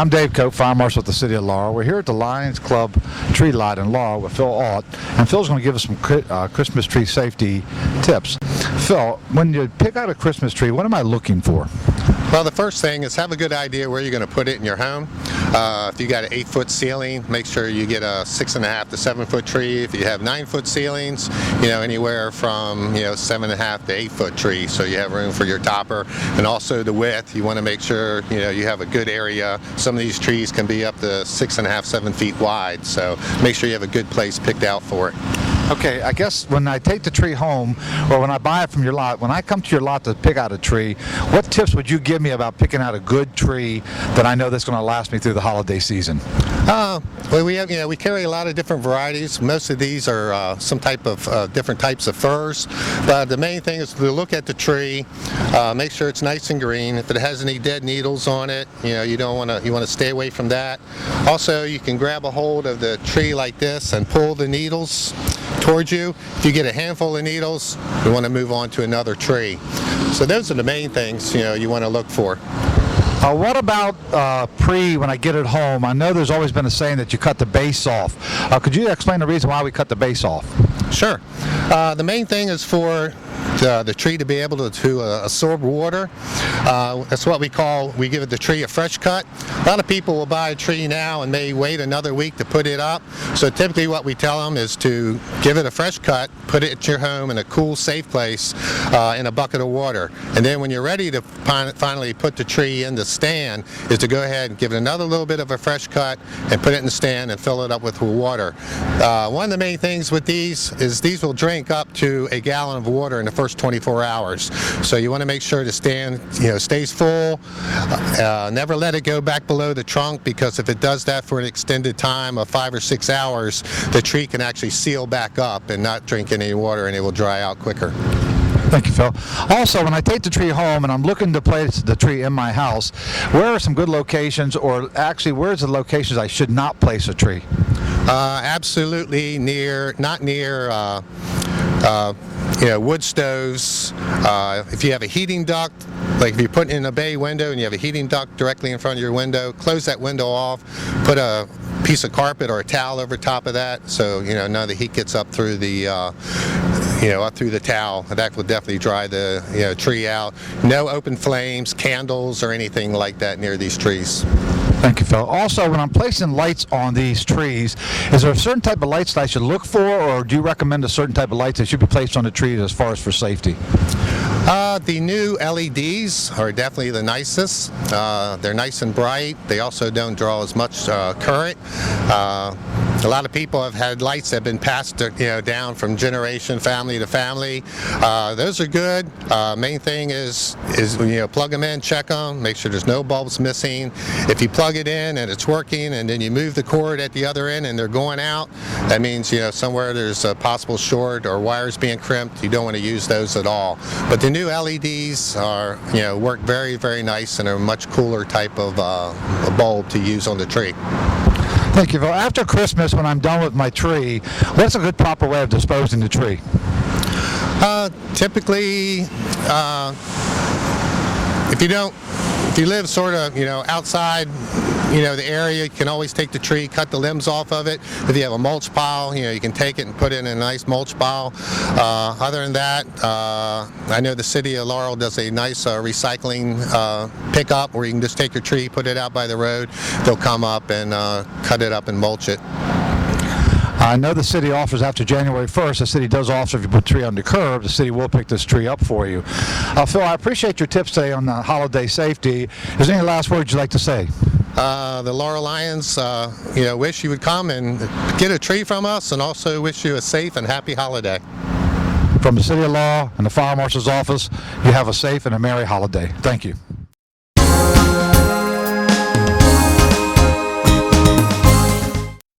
I'm Dave Cope, Fire Marshal with the City of Laurel. We're here at the Lions Club tree lot in Laurel with Phil Ault, and Phil's going to give us some Christmas tree safety tips. Phil, when you pick out a Christmas tree, what am I looking for? Well, the first thing is have a good idea where you're going to put it in your home. If you got an 8-foot ceiling, make sure you get a 6.5 to 7-foot tree. If you have 9-foot ceilings, anywhere from 7.5 to 8-foot tree, so you have room for your topper. And also the width, you want to make sure you have a good area. Some of these trees can be up to 6.5, 7 feet wide, so make sure you have a good place picked out for it. Okay, I guess when I take the tree home, or when I buy it from your lot, when I come to your lot to pick out a tree, what tips would you give me about picking out a good tree that I know that's going to last me through the holiday season? Well, we carry a lot of different varieties. Most of these are some type of different types of firs. But the main thing is to look at the tree, make sure it's nice and green. If it has any dead needles on it, you want to stay away from that. Also, you can grab a hold of the tree like this and pull the needles towards you. If you get a handful of needles, you want to move on to another tree. So those are the main things you want to look for. What about when I get it home? I know there's always been a saying that you cut the base off. Could you explain the reason why we cut the base off? Sure. The main thing is for the tree to be able to absorb water. That's what we give the tree a fresh cut. A lot of people will buy a tree now and may wait another week to put it up. So typically what we tell them is to give it a fresh cut, put it at your home in a cool, safe place in a bucket of water. And then when you're ready to finally put the tree in the stand, is to go ahead and give it another little bit of a fresh cut and put it in the stand and fill it up with water. One of the main things with these is these will drink up to a gallon of water in the first 24 hours. So you want to make sure the stand stays full. Never let it go back below the trunk, because if it does that for an extended time of 5 or 6 hours, the tree can actually seal back up and not drink any water, and it will dry out quicker. Thank you, Phil. Also, when I take the tree home and I'm looking to place the tree in my house, where are some good locations, or actually where's the locations I should not place a tree? Absolutely not near wood stoves. If you have a heating duct, like if you put in a bay window and you have a heating duct directly in front of your window, close that window off, put a piece of carpet or a towel over top of that, so none of the heat gets up through the up through the towel. That will definitely dry the tree out. No open flames, candles, or anything like that near these trees. Thank you, Phil. Also, when I'm placing lights on these trees, is there a certain type of lights that I should look for, or do you recommend a certain type of lights that should be placed on the trees as far as for safety? The new LEDs are definitely the nicest. They're nice and bright. They also don't draw as much current. A lot of people have had lights that have been passed down from generation, family to family. Those are good. Main thing is plug them in, check them, make sure there's no bulbs missing. If you plug it in and it's working, and then you move the cord at the other end and they're going out, that means somewhere there's a possible short or wires being crimped. You don't want to use those at all. But the new LEDs are work very, very nice, and are a much cooler type of a bulb to use on the tree. Thank you, Phil. After Christmas, when I'm done with my tree, what's a good proper way of disposing the tree? Typically, if you live sort of outside the area, you can always take the tree, cut the limbs off of it. If you have a mulch pile, you can take it and put it in a nice mulch pile. Other than that, I know the city of Laurel does a nice recycling pickup, where you can just take your tree, put it out by the road. They'll come up and cut it up and mulch it. I know the city offers after January 1st, the city does offer, if you put a tree on the curb, the city will pick this tree up for you. Phil, I appreciate your tips today on the holiday safety. Is there any last words you'd like to say? The Laurel Lions wish you would come and get a tree from us, and also wish you a safe and happy holiday. From the City of Laurel and the Fire Marshal's office, you have a safe and a merry holiday. Thank you.